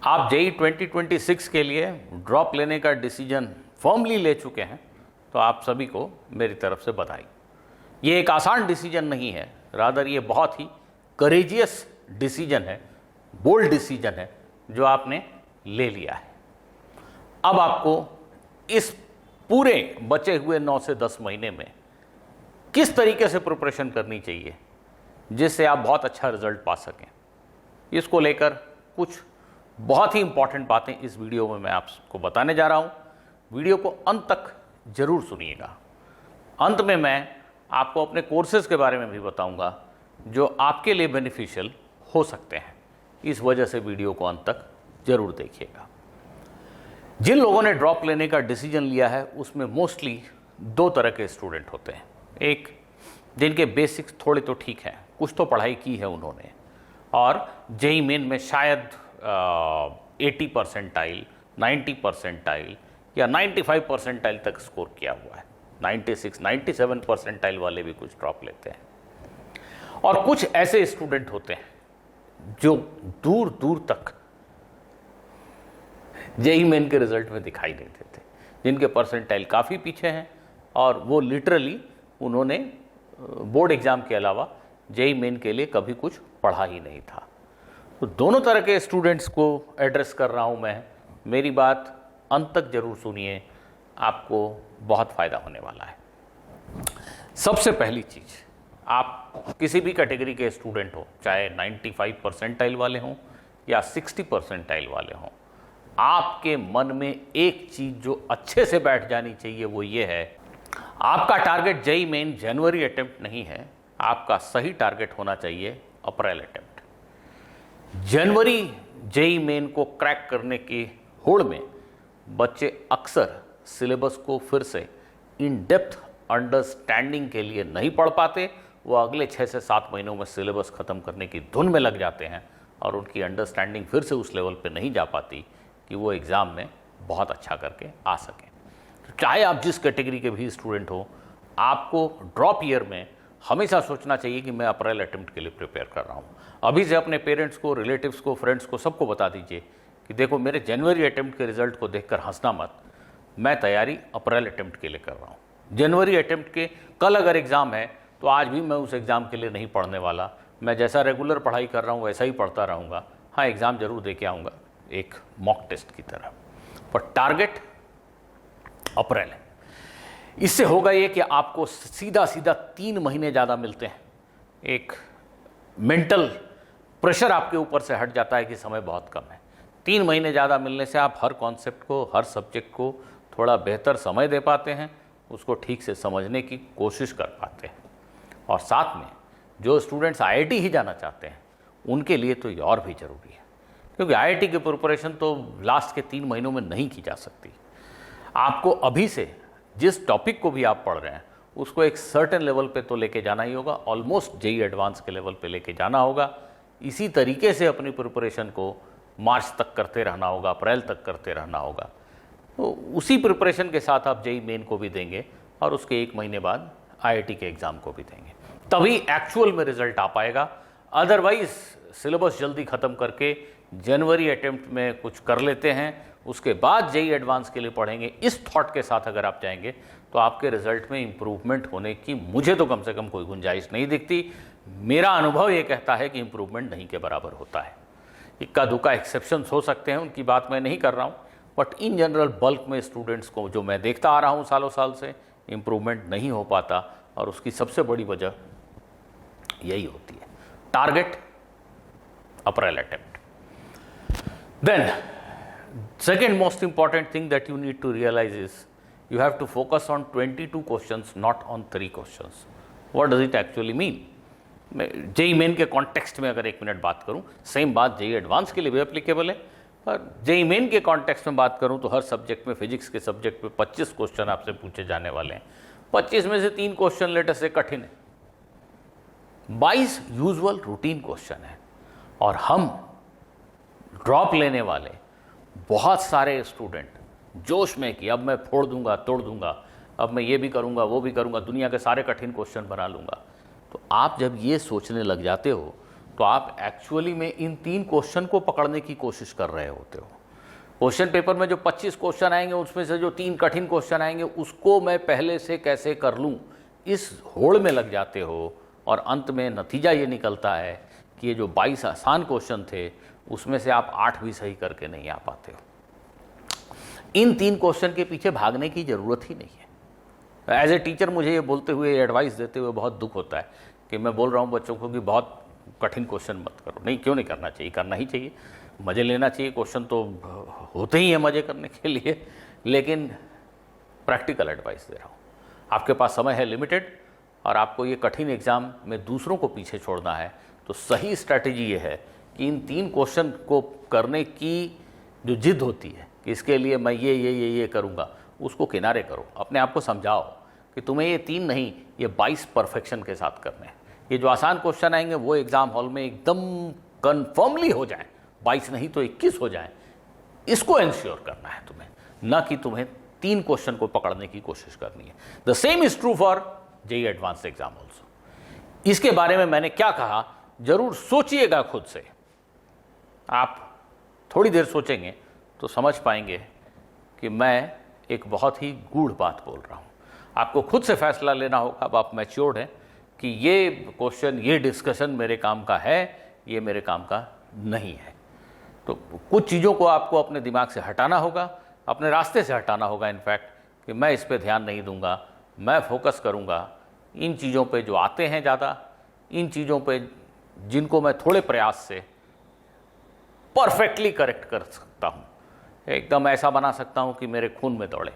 आप जेई 2026 के लिए ड्रॉप लेने का डिसीजन फर्मली ले चुके हैं तो आप सभी को मेरी तरफ से बधाई। ये एक आसान डिसीजन नहीं है, रादर ये बहुत ही करेजियस डिसीजन है, बोल्ड डिसीजन है जो आपने ले लिया है। अब आपको इस पूरे बचे हुए 9 से 10 महीने में किस तरीके से प्रिपरेशन करनी चाहिए जिससे आप बहुत अच्छा रिजल्ट पा सकें, इसको लेकर कुछ बहुत ही इंपॉर्टेंट बातें इस वीडियो में मैं आपको बताने जा रहा हूं। वीडियो को अंत तक जरूर सुनिएगा। अंत में मैं आपको अपने कोर्सेज के बारे में भी बताऊंगा जो आपके लिए बेनिफिशियल हो सकते हैं। इस वजह से वीडियो को अंत तक जरूर देखिएगा। जिन लोगों ने ड्रॉप लेने का डिसीजन लिया है उसमें मोस्टली 2 तरह के स्टूडेंट होते हैं। एक, जिनके बेसिक्स थोड़े तो ठीक हैं, कुछ तो पढ़ाई की है उन्होंने और जेई मेन में शायद 80 परसेंटाइल, 90 परसेंटाइल या 95 परसेंटाइल तक स्कोर किया हुआ है। 96, 97 परसेंटाइल वाले भी कुछ ड्रॉप लेते हैं। और कुछ ऐसे स्टूडेंट होते हैं जो दूर दूर तक जेई मेन के रिजल्ट में दिखाई नहीं देते, जिनके परसेंटाइल काफ़ी पीछे हैं और वो लिटरली उन्होंने बोर्ड एग्जाम के अलावा जेई मेन के लिए कभी कुछ पढ़ा ही नहीं था। तो दोनों तरह के स्टूडेंट्स को एड्रेस कर रहा हूं मैं। मेरी बात अंत तक जरूर सुनिए, आपको बहुत फ़ायदा होने वाला है। सबसे पहली चीज़, आप किसी भी कैटेगरी के स्टूडेंट हो, चाहे 95 परसेंटाइल वाले हों या 60 परसेंटाइल वाले हों, आपके मन में एक चीज़ जो अच्छे से बैठ जानी चाहिए वो ये है, आपका टारगेट जेई मेन जनवरी अटेम्प्ट नहीं है, आपका सही टारगेट होना चाहिए अप्रैल अटेम्प्ट। जनवरी जेई मेन को क्रैक करने की होड़ में बच्चे अक्सर सिलेबस को फिर से इन डेप्थ अंडरस्टैंडिंग के लिए नहीं पढ़ पाते। वो अगले 6 से 7 महीनों में सिलेबस ख़त्म करने की धुन में लग जाते हैं और उनकी अंडरस्टैंडिंग फिर से उस लेवल पे नहीं जा पाती कि वो एग्ज़ाम में बहुत अच्छा करके आ सकें। तो चाहे आप जिस कैटेगरी के भी स्टूडेंट हो, आपको ड्रॉप ईयर में हमेशा सोचना चाहिए कि मैं अप्रैल अटेम्प्ट के लिए प्रिपेयर कर रहा हूँ। अभी से अपने पेरेंट्स को, रिलेटिव्स को, फ्रेंड्स को, सबको बता दीजिए कि देखो मेरे जनवरी अटेम्प्ट के रिजल्ट को देखकर हंसना मत, मैं तैयारी अप्रैल अटेम्प्ट के लिए कर रहा हूँ। जनवरी अटेम्प्ट के कल अगर एग्ज़ाम है तो आज भी मैं उस एग्ज़ाम के लिए नहीं पढ़ने वाला, मैं जैसा रेगुलर पढ़ाई कर रहा हूँ वैसा ही पढ़ता रहूँगा। हाँ, एग्ज़ाम जरूर दे के आऊँगा एक मॉक टेस्ट की तरह, पर टारगेट अप्रैल है। इससे होगा ये कि आपको सीधा 3 महीने ज़्यादा मिलते हैं। एक मेंटल प्रेशर आपके ऊपर से हट जाता है कि समय बहुत कम है। 3 महीने ज़्यादा मिलने से आप हर कॉन्सेप्ट को, हर सब्जेक्ट को थोड़ा बेहतर समय दे पाते हैं, उसको ठीक से समझने की कोशिश कर पाते हैं। और साथ में जो स्टूडेंट्स आईआईटी ही जाना चाहते हैं उनके लिए तो ये और भी ज़रूरी है, क्योंकि आईआईटी की प्रिपरेशन तो लास्ट के 3 महीनों में नहीं की जा सकती। आपको अभी से जिस टॉपिक को भी आप पढ़ रहे हैं उसको एक सर्टेन लेवल पे तो लेके जाना ही होगा, ऑलमोस्ट जेई एडवांस के लेवल पे लेके जाना होगा। इसी तरीके से अपनी प्रिपरेशन को मार्च तक करते रहना होगा, अप्रैल तक करते रहना होगा। तो उसी प्रिपरेशन के साथ आप जेई मेन को भी देंगे और उसके 1 महीने बाद आईआईटी के एग्ज़ाम को भी देंगे, तभी एक्चुअल में रिजल्ट आ पाएगा। अदरवाइज सिलेबस जल्दी ख़त्म करके जनवरी अटेम्प्ट में कुछ कर लेते हैं, उसके बाद जेई एडवांस के लिए पढ़ेंगे, इस थॉट के साथ अगर आप जाएंगे तो आपके रिजल्ट में इम्प्रूवमेंट होने की मुझे तो कम से कम कोई गुंजाइश नहीं दिखती। मेरा अनुभव ये कहता है कि इम्प्रूवमेंट नहीं के बराबर होता है। इक्का दुक्का एक्सेप्शंस हो सकते हैं, उनकी बात मैं नहीं कर रहा हूँ, बट इन जनरल बल्क में स्टूडेंट्स को जो मैं देखता आ रहा हूँ सालों साल से, इम्प्रूवमेंट नहीं हो पाता और उसकी सबसे बड़ी वजह यही होती है। Target April attempt. Then second most important thing that you need to realize is you have to focus on 22 questions, not on 3 questions. What does it actually mean? मैं जेई मेन के कॉन्टेक्स्ट में अगर 1 minute बात करूं, same बात JEE advance के लिए भी एप्लीकेबल है, पर जेई मेन के कॉन्टेक्स्ट में बात करूं तो हर सब्जेक्ट में, फिजिक्स के सब्जेक्ट में 25 क्वेश्चन आपसे पूछे जाने वाले हैं। 25 में से 3 क्वेश्चन लेटेस्ट से कठिन है, 22 यूजुअल रूटीन क्वेश्चन है। और हम ड्रॉप लेने वाले बहुत सारे स्टूडेंट जोश में कि अब मैं फोड़ दूंगा, तोड़ दूंगा, अब मैं ये भी करूंगा, वो भी करूंगा, दुनिया के सारे कठिन क्वेश्चन बना लूंगा। तो आप जब ये सोचने लग जाते हो तो आप एक्चुअली में इन 3 क्वेश्चन को पकड़ने की कोशिश कर रहे होते हो। क्वेश्चन पेपर में जो 25 क्वेश्चन आएंगे उसमें से जो 3 कठिन क्वेश्चन आएंगे उसको मैं पहले से कैसे कर लूँ, इस होड़ में लग जाते हो और अंत में नतीजा ये निकलता है कि ये जो 22 आसान क्वेश्चन थे उसमें से आप 8 भी सही करके नहीं आ पाते हो। इन 3 क्वेश्चन के पीछे भागने की ज़रूरत ही नहीं है। एज ए टीचर मुझे ये बोलते हुए, एडवाइस देते हुए बहुत दुख होता है कि मैं बोल रहा हूँ बच्चों को कि बहुत कठिन क्वेश्चन मत करो। नहीं, क्यों नहीं करना चाहिए, करना ही चाहिए, मज़े लेना चाहिए। क्वेश्चन तो होते ही हैं मज़े करने के लिए, लेकिन प्रैक्टिकल एडवाइस दे रहा हूँ। आपके पास समय है लिमिटेड और आपको ये कठिन एग्ज़ाम में दूसरों को पीछे छोड़ना है, तो सही स्ट्रैटेजी ये है कि इन 3 क्वेश्चन को करने की जो जिद होती है कि इसके लिए मैं ये करूँगा, उसको किनारे करो। अपने आप को समझाओ कि तुम्हें ये 3 नहीं, ये 22 परफेक्शन के साथ करने हैं। ये जो आसान क्वेश्चन आएंगे वो एग्ज़ाम हॉल में एकदम कन्फर्मली हो जाए, 22 नहीं तो 21 हो जाए, इसको इंश्योर करना है तुम्हें, ना कि तुम्हें 3 क्वेश्चन को पकड़ने की कोशिश करनी है। The same is true for JEE advanced exam also. इसके बारे में मैंने क्या कहा जरूर सोचिएगा खुद से। आप थोड़ी देर सोचेंगे तो समझ पाएंगे कि मैं एक बहुत ही गूढ़ बात बोल रहा हूँ। आपको खुद से फैसला लेना होगा, अब आप मैच्योर्ड हैं कि ये क्वेश्चन, ये डिस्कशन मेरे काम का है, ये मेरे काम का नहीं है। तो कुछ चीज़ों को आपको अपने दिमाग से हटाना होगा, अपने रास्ते से हटाना होगा इनफैक्ट, कि मैं इस पे ध्यान नहीं दूंगा, मैं फोकस करूंगा इन चीज़ों पे जो आते हैं ज़्यादा, इन चीज़ों पे जिनको मैं थोड़े प्रयास से परफेक्टली करेक्ट कर सकता हूँ, एकदम ऐसा बना सकता हूँ कि मेरे खून में दौड़े।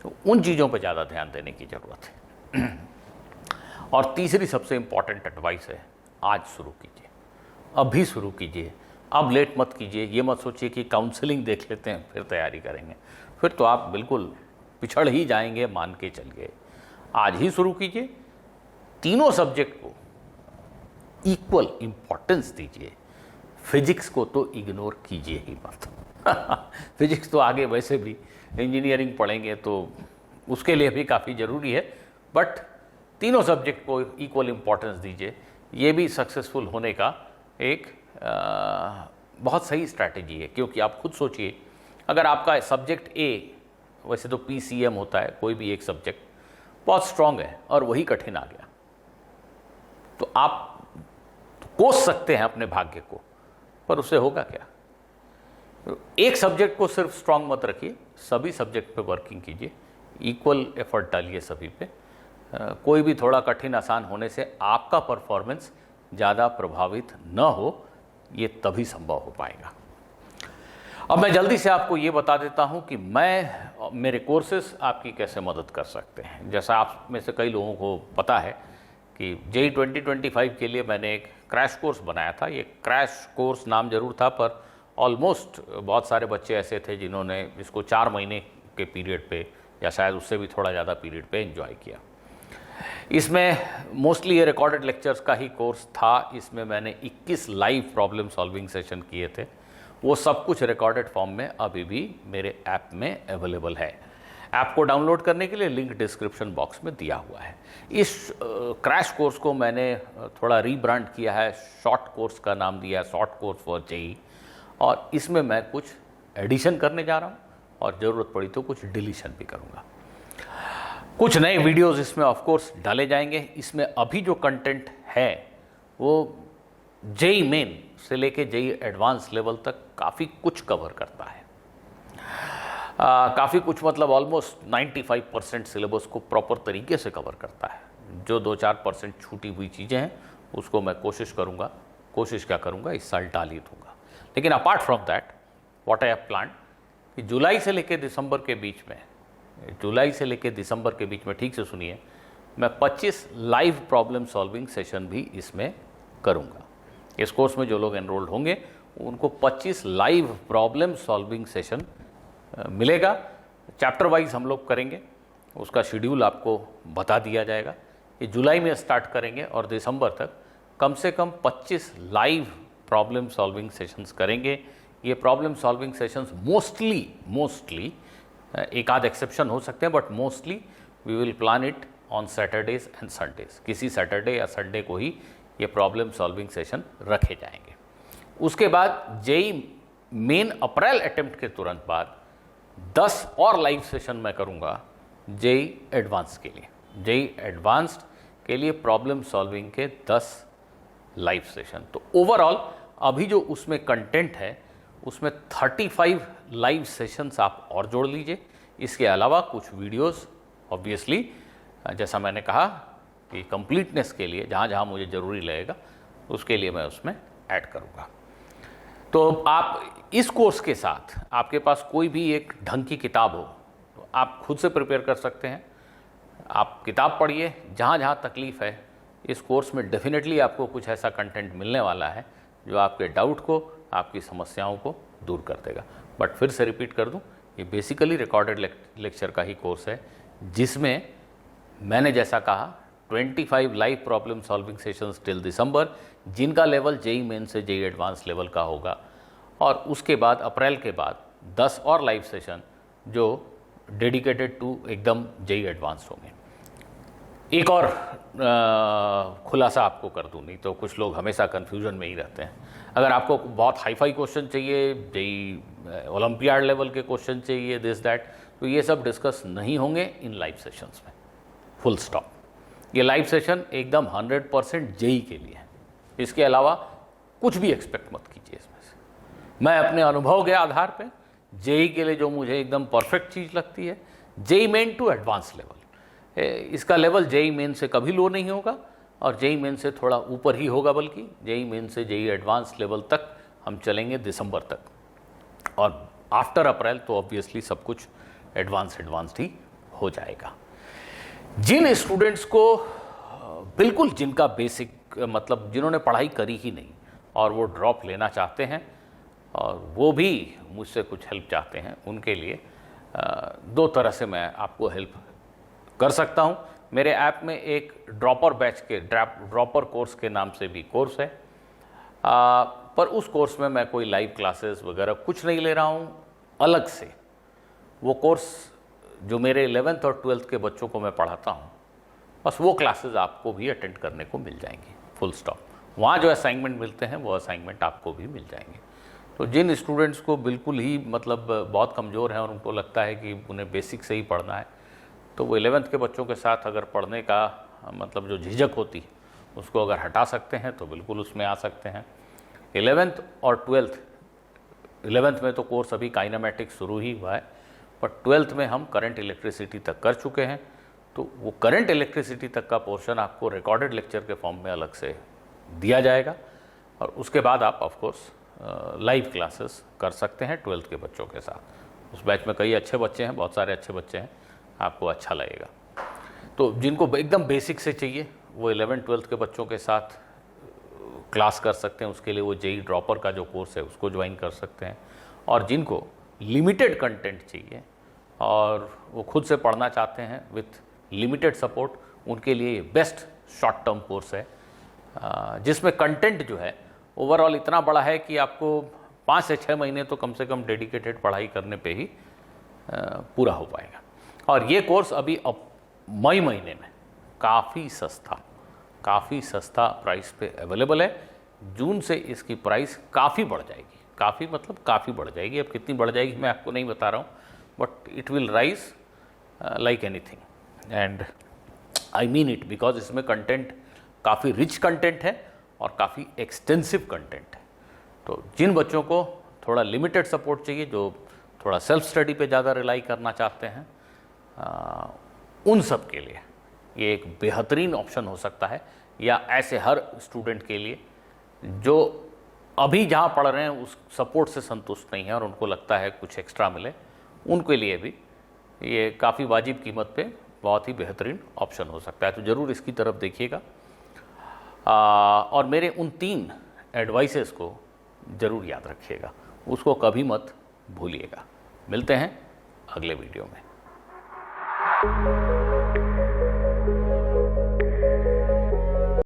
तो उन चीज़ों पे ज़्यादा ध्यान देने की ज़रूरत है। और तीसरी सबसे इम्पॉर्टेंट एडवाइस है, आज शुरू कीजिए, अभी शुरू कीजिए, अब लेट मत कीजिए। ये मत सोचिए कि काउंसलिंग देख लेते हैं फिर तैयारी करेंगे, फिर तो आप बिल्कुल पिछड़ ही जाएंगे, मान के चलिए। आज ही शुरू कीजिए, तीनों सब्जेक्ट को इक्वल इम्पॉर्टेंस दीजिए। फिजिक्स को तो इग्नोर कीजिए ही मत। फिजिक्स तो आगे वैसे भी इंजीनियरिंग पढ़ेंगे तो उसके लिए भी काफ़ी ज़रूरी है, बट तीनों सब्जेक्ट को इक्वल इम्पॉर्टेंस दीजिए। ये भी सक्सेसफुल होने का एक बहुत सही स्ट्रैटेजी है। क्योंकि आप खुद सोचिए, अगर आपका सब्जेक्ट ए, वैसे तो PCM होता है, कोई भी एक सब्जेक्ट बहुत स्ट्रांग है और वही कठिन आ गया, तो आप कोस सकते हैं अपने भाग्य को, पर उससे होगा क्या? एक सब्जेक्ट को सिर्फ स्ट्रांग मत रखिए, सभी सब्जेक्ट पे वर्किंग कीजिए, इक्वल एफर्ट डालिए सभी पे। कोई भी थोड़ा कठिन आसान होने से आपका परफॉर्मेंस ज़्यादा प्रभावित न हो, ये तभी संभव हो पाएगा। अब मैं जल्दी से आपको ये बता देता हूँ कि मेरे कोर्सेस आपकी कैसे मदद कर सकते हैं। जैसा आप में से कई लोगों को पता है कि जेईई 2025 के लिए मैंने एक क्रैश कोर्स बनाया था। ये क्रैश कोर्स नाम जरूर था, पर ऑलमोस्ट बहुत सारे बच्चे ऐसे थे जिन्होंने इसको 4 महीने के पीरियड पे या शायद उससे भी थोड़ा ज़्यादा पीरियड पे एंजॉय किया। इसमें मोस्टली ये रिकॉर्डेड लेक्चर्स का ही कोर्स था। इसमें मैंने 21 लाइव प्रॉब्लम सॉल्विंग सेशन किए थे। वो सब कुछ रिकॉर्डेड फॉर्म में अभी भी मेरे ऐप में अवेलेबल है। ऐप को डाउनलोड करने के लिए लिंक डिस्क्रिप्शन बॉक्स में दिया हुआ है। इस क्रैश कोर्स को मैंने थोड़ा रीब्रांड किया है, शॉर्ट कोर्स का नाम दिया है, शॉर्ट कोर्स फॉर जेईई, और इसमें मैं कुछ एडिशन करने जा रहा हूँ और ज़रूरत पड़ी तो कुछ डिलीशन भी करूँगा। कुछ नए वीडियोस इसमें ऑफ कोर्स डाले जाएंगे। इसमें अभी जो कंटेंट है वो जेईई मेन से लेके जेईई एडवांस लेवल तक काफ़ी कुछ कवर करता है। काफ़ी कुछ मतलब ऑलमोस्ट 95% सिलेबस को प्रॉपर तरीके से कवर करता है। जो 2-4% छूटी हुई चीज़ें हैं उसको मैं कोशिश क्या करूँगा, इस साल डाल ही दूँगा। लेकिन apart from that what I have planned कि जुलाई से लेकर दिसंबर के बीच में ठीक से सुनिए, मैं 25 लाइव प्रॉब्लम सॉल्विंग सेशन भी इसमें करूँगा। इस कोर्स में जो लोग एनरोल्ड होंगे उनको 25 लाइव प्रॉब्लम सॉल्विंग सेशन मिलेगा। चैप्टर वाइज हम लोग करेंगे, उसका शेड्यूल आपको बता दिया जाएगा। ये जुलाई में स्टार्ट करेंगे और दिसंबर तक कम से कम 25 लाइव प्रॉब्लम सॉल्विंग सेशंस करेंगे। ये प्रॉब्लम सॉल्विंग सेशंस मोस्टली एक आध एक्सेप्शन हो सकते हैं, but mostly we will plan it on Saturdays and Sundays. किसी सैटरडे या संडे को ही ये प्रॉब्लम सॉल्विंग सेशन रखे जाएंगे। उसके बाद जेई मेन अप्रैल अटेम्प्ट के तुरंत बाद 10 और लाइव सेशन मैं करूंगा जेई एडवांस के लिए। जेई एडवांस्ड के लिए प्रॉब्लम सॉल्विंग के 10 लाइव सेशन। तो ओवरऑल अभी जो उसमें कंटेंट है उसमें 35 लाइव सेशंस आप और जोड़ लीजिए। इसके अलावा कुछ वीडियोस ऑब्वियसली जैसा मैंने कहा कि कंप्लीटनेस के लिए जहाँ जहाँ मुझे ज़रूरी लगेगा उसके लिए मैं उसमें ऐड करूँगा। तो आप इस कोर्स के साथ आपके पास कोई भी एक ढंग की किताब हो तो आप खुद से प्रिपेयर कर सकते हैं। आप किताब पढ़िए, जहाँ जहाँ तकलीफ़ है इस कोर्स में डेफिनेटली आपको कुछ ऐसा कंटेंट मिलने वाला है जो आपके डाउट को, आपकी समस्याओं को दूर कर देगा। बट फिर से रिपीट कर दूं, ये बेसिकली रिकॉर्डेड लेक्चर का ही कोर्स है जिसमें मैंने जैसा कहा 25 live problem solving sessions till दिसंबर, जिनका लेवल जेई मेन से जेई एडवांस लेवल का होगा, और उसके बाद अप्रैल के बाद 10 और लाइव सेशन जो डेडिकेटेड टू एकदम जेई एडवांस होंगे। एक और खुलासा आपको कर दूं, नहीं तो कुछ लोग हमेशा कन्फ्यूजन में ही रहते हैं। अगर आपको बहुत हाई फाई क्वेश्चन चाहिए, जेई ओलंपियाड लेवल के क्वेश्चन चाहिए, दिस दैट, तो ये सब डिस्कस नहीं होंगे इन लाइव सेशंस में, फुल स्टॉप। ये लाइव सेशन एकदम 100% जेई के लिए है। इसके अलावा कुछ भी एक्सपेक्ट मत कीजिए इसमें से। मैं अपने अनुभव के आधार पे जेई के लिए जो मुझे एकदम परफेक्ट चीज़ लगती है, JEE Main to advance level, इसका लेवल जेई मेन से कभी लो नहीं होगा और जेई मेन से थोड़ा ऊपर ही होगा, बल्कि जेई मेन से जेई एडवांस लेवल तक हम चलेंगे दिसंबर तक, और आफ्टर अप्रैल तो ऑब्वियसली सब कुछ एडवांस्ड ही हो जाएगा। जिन स्टूडेंट्स को बिल्कुल, जिनका बेसिक मतलब जिन्होंने पढ़ाई करी ही नहीं और वो ड्रॉप लेना चाहते हैं और वो भी मुझसे कुछ हेल्प चाहते हैं, उनके लिए 2 तरह से मैं आपको हेल्प कर सकता हूं। मेरे ऐप में एक ड्रॉपर बैच के ड्रॉपर कोर्स के नाम से भी कोर्स है, पर उस कोर्स में मैं कोई लाइव क्लासेस वगैरह कुछ नहीं ले रहा हूं। अलग से वो कोर्स जो मेरे 11th और 12th के बच्चों को मैं पढ़ाता हूं, बस वो क्लासेस आपको भी अटेंड करने को मिल जाएंगी, फुल स्टॉप। वहाँ जो असाइनमेंट मिलते हैं वो असाइनमेंट आपको भी मिल जाएंगे। तो जिन स्टूडेंट्स को बिल्कुल ही मतलब बहुत कमज़ोर हैं और उनको लगता है कि उन्हें बेसिक से ही पढ़ना है, तो वो 11th के बच्चों के साथ अगर पढ़ने का मतलब जो झिझक होती है उसको अगर हटा सकते हैं तो बिल्कुल उसमें आ सकते हैं। 11th और 12th, 11th में तो कोर्स अभी काइनेमेटिक्स शुरू ही हुआ है, पर 12th में हम करंट इलेक्ट्रिसिटी तक कर चुके हैं। तो वो करंट इलेक्ट्रिसिटी तक का पोर्शन आपको रिकॉर्डेड लेक्चर के फॉर्म में अलग से दिया जाएगा, और उसके बाद आप ऑफकोर्स लाइव क्लासेस कर सकते हैं 12th के बच्चों के साथ। उस बैच में कई अच्छे बच्चे हैं, बहुत सारे अच्छे बच्चे हैं, आपको अच्छा लगेगा। तो जिनको एकदम बेसिक से चाहिए वो 11th-12th के बच्चों के साथ क्लास कर सकते हैं, उसके लिए वो जेई ड्रॉपर का जो कोर्स है उसको ज्वाइन कर सकते हैं। और जिनको लिमिटेड कंटेंट चाहिए और वो खुद से पढ़ना चाहते हैं विथ लिमिटेड सपोर्ट, उनके लिए बेस्ट शॉर्ट टर्म कोर्स है, जिसमें कंटेंट जो है ओवरऑल इतना बड़ा है कि आपको 5 से 6 महीने तो कम से कम डेडिकेटेड पढ़ाई करने पे ही पूरा हो पाएगा। और ये कोर्स अभी मई महीने में काफ़ी सस्ता प्राइस पे अवेलेबल है। जून से इसकी प्राइस काफ़ी बढ़ जाएगी, काफ़ी मतलब काफ़ी बढ़ जाएगी। अब कितनी बढ़ जाएगी मैं आपको नहीं बता रहा हूँ, but it will rise like anything, and I mean it, because इसमें कंटेंट काफ़ी रिच कंटेंट है और काफ़ी एक्सटेंसिव कंटेंट है। तो जिन बच्चों को थोड़ा लिमिटेड सपोर्ट चाहिए, जो थोड़ा सेल्फ स्टडी पे ज़्यादा रिलाई करना चाहते हैं, उन सब के लिए ये एक बेहतरीन ऑप्शन हो सकता है। या ऐसे हर स्टूडेंट के लिए जो अभी जहाँ पढ़ रहे हैं उस सपोर्ट से संतुष्ट नहीं है और उनको लगता है कुछ एक्स्ट्रा मिले, उनके लिए भी ये काफ़ी वाजिब कीमत पे बहुत ही बेहतरीन ऑप्शन हो सकता है। तो ज़रूर इसकी तरफ देखिएगा, और मेरे उन 3 एडवाइसेस को ज़रूर याद रखिएगा, उसको कभी मत भूलिएगा। मिलते हैं अगले वीडियो में।